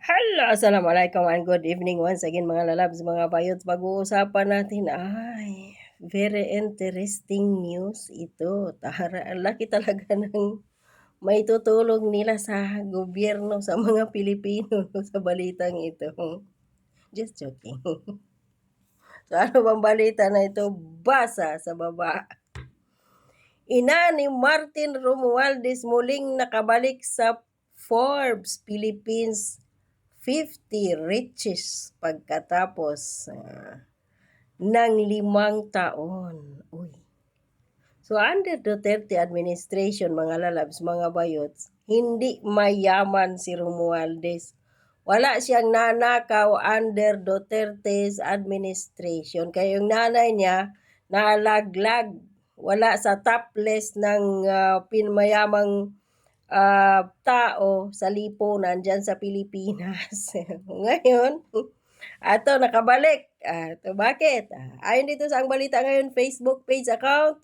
Hello, assalamualaikum and good evening once again mga lalabs, mga bayots. Pag-uusapan natin ay very interesting news ito. Tara, ang laki talaga ng may tutulong nila sa gobyerno sa mga Pilipino sa balitang ito. Just joking. So ano bang balita na ito? Basa sa baba. Ina ni Martin Romualdez muling nakabalik sa Forbes Philippines 50 richest pagkatapos ng 5 taon. Uy. So under Duterte administration, mga lalabs, mga bayots, hindi mayaman si Romualdez. Wala siyang nanakaw under Duterte's administration. Kaya yung nanay niya, nalaglag. Wala sa top list ng pinmayamang tao sa lipunan dyan sa Pilipinas. Ngayon, ato nakabalik. Ito bakit? Ayon dito sa ang balita ngayon, Facebook page account,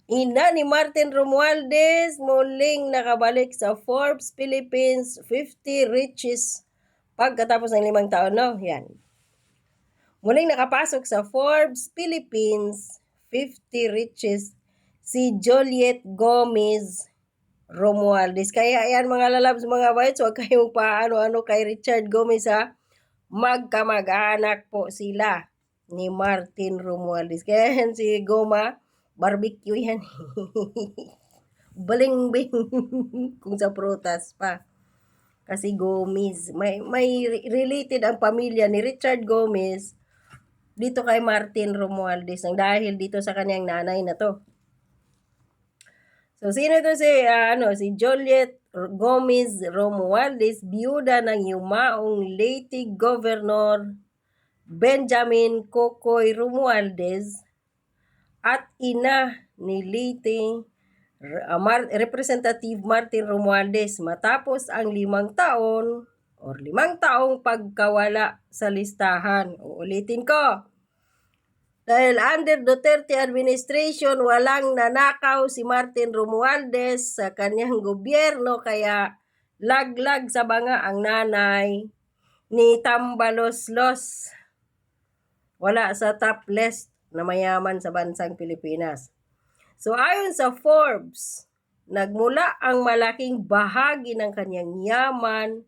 ina ni Martin Romualdez muling nakabalik sa Forbes Philippines 50 richest pagkatapos ng 5 taon, no? Yan. Muling nakapasok sa Forbes Philippines 50 richest si Juliet Gomez Romualdez. Kaya yan mga lalabs, mga bites, huwag kayong paano-ano kay Richard Gomez ha. Magkamag-anak po sila ni Martin Romualdez. Kaya yan si Goma, barbecue yan. Baling-bing kung sa prutas pa. Kasi Gomez, may related ang pamilya ni Richard Gomez dito kay Martin Romualdez dahil dito sa kanyang nanay na to. So sino to si Juliet Gomez Romualdez, biyuda ng yumaong Leyte Governor Benjamin Kokoy Romualdez at ina ni Leyte Representative Martin Romualdez matapos ang 5 taong pagkawala sa listahan. Uulitin ko. Dahil under Duterte administration, walang nanakaw si Martin Romualdez sa kanyang gobyerno, kaya laglag sa banga ang nanay ni Tambaloslos. Wala sa top list na mayaman sa bansang Pilipinas. So ayon sa Forbes, nagmula ang malaking bahagi ng kanyang yaman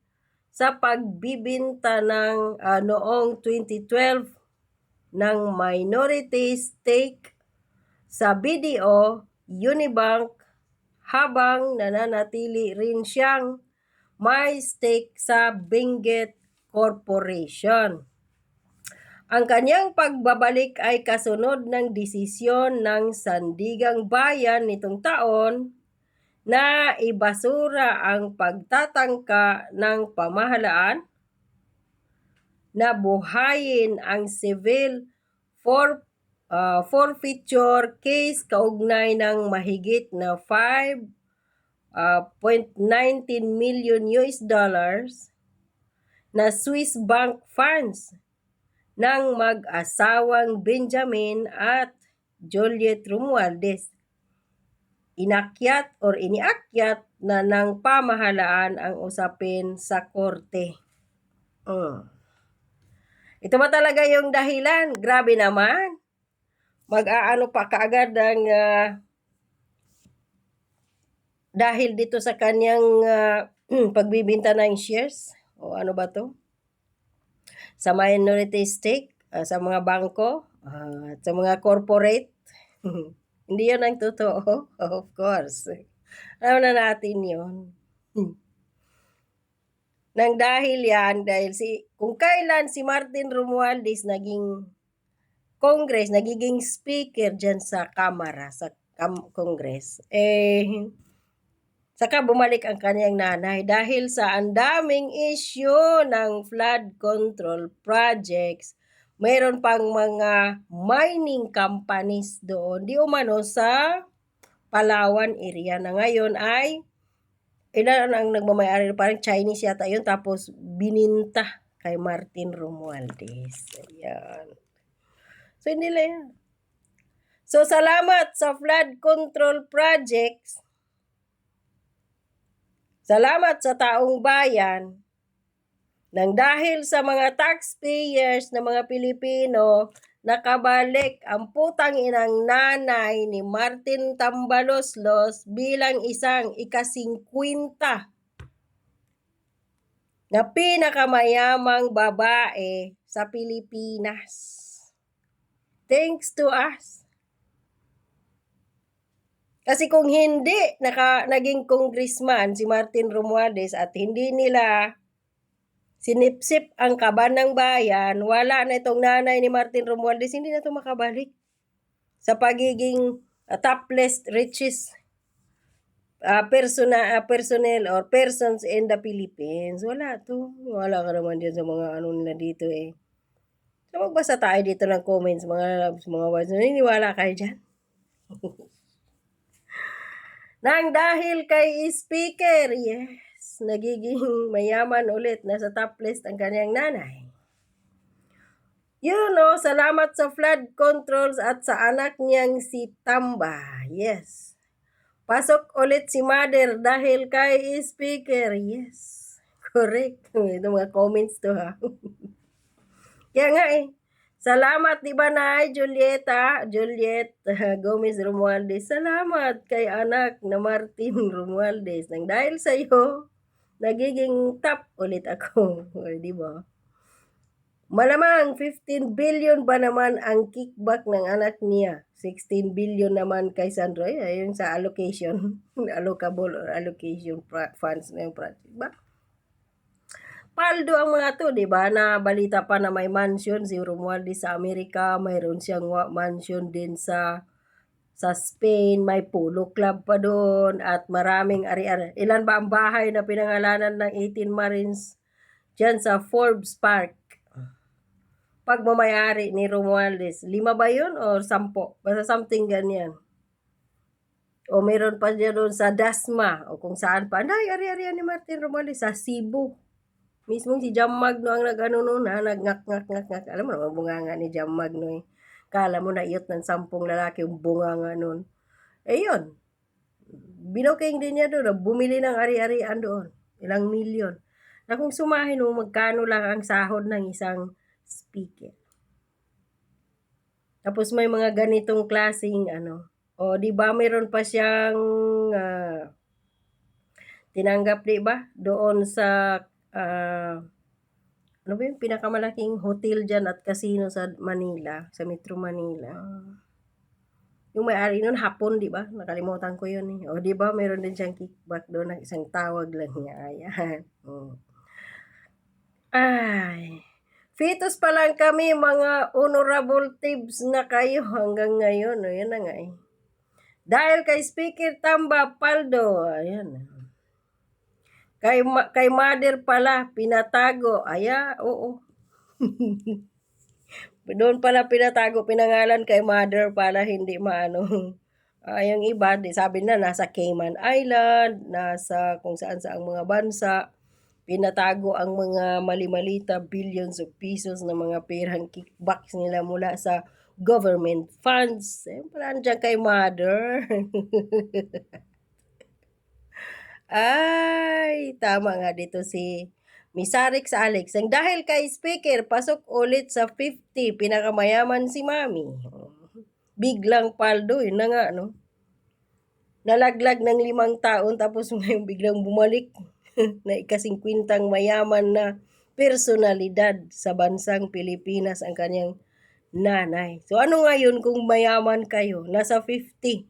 sa pagbibinta ng noong 2012 ng minority stake sa BDO Unibank, habang nananatili rin siyang may stake sa Benguet Corporation. Ang kanyang pagbabalik ay kasunod ng desisyon ng Sandigang Bayan nitong taon na ibasura ang pagtatangka ng pamahalaan na buhayin ang civil forfeiture case kaugnay ng mahigit na 5.19 million US dollars na Swiss bank funds ng mag-asawang Benjamin at Juliet Romualdez. Iniakyat na ng pamahalaan ang usapin sa korte. Ito ba talaga yung dahilan? Grabe naman. Mag-aano pa kaagad ang dahil dito sa kanyang pagbibinta ng shares? O ano ba to? Sa minority stake, sa mga bangko, at sa mga corporate. Hindi yun ang totoo, of course. Alam na natin yun. Nang dahil kung kailan si Martin Romualdez naging nagiging speaker dyan sa Kamara, sa Congress, saka bumalik ang kanyang nanay dahil sa andaming issue ng flood control projects. Mayroon pang mga mining companies doon, di umano sa Palawan area na ngayon ay ilan ang nagmamayari, parang Chinese yata yun, tapos bininta kay Martin Romualdez. Ayan. So hindi lang yan. So salamat sa flood control projects. Salamat sa taong bayan Nang dahil sa mga taxpayers na mga Pilipino, nakabalik ang putang inang nanay ni Martin Tambaloslos bilang isang ika-50 na pinakamayamang babae sa Pilipinas. Thanks to us. Kasi kung hindi naging congressman si Martin Romualdez at hindi nila sinipsip ang kaban ng bayan, wala na itong nanay ni Martin Romualdez, hindi na ito makabalik sa pagiging top list richest personnel or persons in the Philippines. Wala to. Wala ka naman dyan sa mga ano nila dito eh. So magbasa tayo dito ng comments mga loves, mga wives. Naniniwala kayo dyan? Nang dahil kay speaker, yes, nagiging mayaman ulit, nasa top list ang kanyang nanay. Salamat sa flood controls at sa anak niyang si Tamba. Yes. Pasok ulit si mother dahil kay speaker. Yes. Correct. Ito mga comments to ha. Kaya nga eh. Salamat di ba na Juliet Gomez Romualdez. Salamat kay anak na Martin Romualdez. Nang dahil sa iyo, nagiging top ulit ako. Di ba? Malamang 15 billion ba naman ang kickback ng anak niya? 16 billion naman kay Sandro. Ayun sa allocation, allocable or allocation funds na yung project. Diba? Paldo ang mga to, di ba? Na balita pa na may mansion si Romualdez sa Amerika, mayroon siyang mansion din sa Spain, may polo club pa doon at maraming ari-ari. Ilan ba ang bahay na pinangalanan ng 18 Marines diyan sa Forbes Park? Pagmamayari ni Romualdez, 5 ba yun o 10? Basta something ganyan. O meron pa dyan doon sa Dasma o kung saan pa. Ay, ari-ari ni Martin Romualdez sa Cebu. Mismo si Jam Magno ang nag-ano noon ha, nag-ngak-ngak-ngak. Alam mo naman bunganga ni Jam Magno eh. Kala mo na iyot ng 10 lalaki yung bunganga noon. Eh yun, binoking din niya doon, bumili ng ari-arian doon. Ilang milyon. Na kung sumahin mo, magkano lang ang sahod ng isang speaker. Tapos may mga ganitong klaseng ano. O di ba meron pa siyang tinanggap di ba doon sa ano ba yung pinakamalaking hotel dyan at casino sa Manila, sa Metro Manila. Yung may-ari nun hapon, di ba? Nakalimutan ko yun eh. O di ba meron din siyang kickback doon na isang tawag lang niya. Ayan. Ay. Fetus pa lang kami, mga honorable tips na kayo hanggang ngayon. O, yan na nga eh. Dahil kay Speaker Tamba Paldo, ayan. Kay mother pala, pinatago. Oo. Doon pala pinatago, pinangalan kay mother pala, hindi maano. Yung iba, sabi na nasa Cayman Island, nasa kung saan sa ang mga bansa. Pinatago ang mga mali-malita billions of pesos na mga perang kickbacks nila mula sa government funds. Siyempre, andyan kay mother. Ay, tama nga dito si Misarix Alex. Ang dahil kay speaker, pasok ulit sa 50, pinakamayaman si mami. Biglang paldo, yun na nga, no? Nalaglag ng 5 taon, tapos ngayon biglang bumalik na ika-50 mayaman na personalidad sa bansang Pilipinas ang kanyang nanay. So ano ngayon kung mayaman kayo? Nasa 50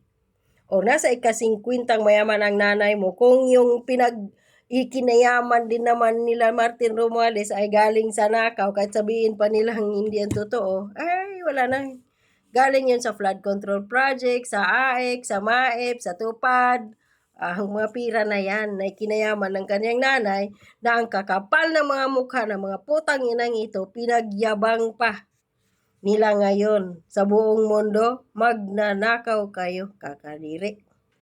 o nasa ika-50 mayaman ang nanay mo, kung yung ikinayaman din naman nila Martin Romualdez ay galing sa nakaw, kahit sabihin pa nilang hindi ang totoo, ay wala na. Galing yun sa flood control project, sa AEC, sa MAEP, sa TUPAD. Ang mga pira na yan na ikinayaman ng kanyang nanay na ang kakapal ng mga mukha ng mga putang inang ito, pinagyabang pa nila ngayon sa buong mundo, magnanakaw kayo, kakadiri.